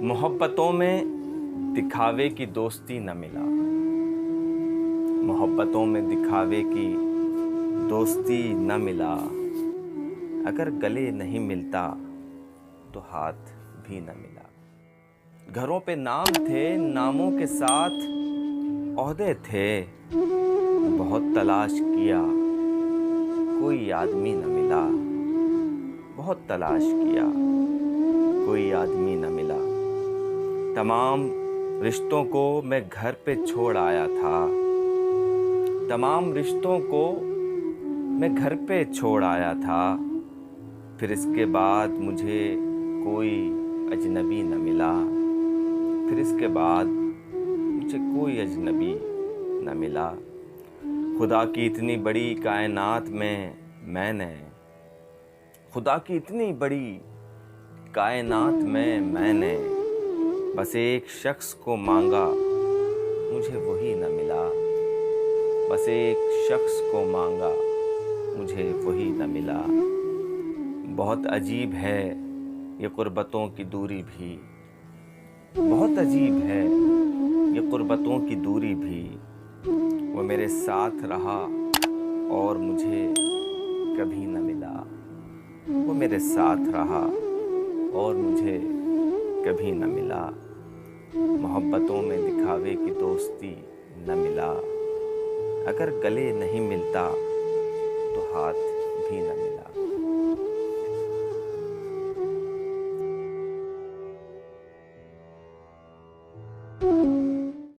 मोहब्बतों में दिखावे की दोस्ती न मिला। मोहब्बतों में दिखावे की दोस्ती न मिला। अगर गले नहीं मिलता तो हाथ भी न मिला। घरों पे नाम थे, नामों के साथ ओहदे थे। बहुत तलाश किया, कोई आदमी न मिला। बहुत तलाश किया, कोई आदमी न मिला। तमाम रिश्तों को मैं घर पे छोड़ आया था। तमाम रिश्तों को मैं घर पे छोड़ आया था। फिर इसके बाद मुझे कोई अजनबी न मिला। फिर इसके बाद मुझे कोई अजनबी न मिला। खुदा की इतनी बड़ी कायनात में खुदा की इतनी बड़ी कायनात में मैंने बस एक शख्स को मांगा, मुझे वही न मिला। बस एक शख्स को मांगा, मुझे वही न मिला। बहुत अजीब है ये क़ुर्बतों की दूरी भी। बहुत अजीब है ये क़ुर्बतों की दूरी भी। वो मेरे साथ रहा और मुझे कभी न मिला। वो मेरे साथ रहा और मुझे कभी न मिला। मोहब्बतों में दिखावे की दोस्ती न मिला। अगर गले नहीं मिलता तो हाथ भी न मिला।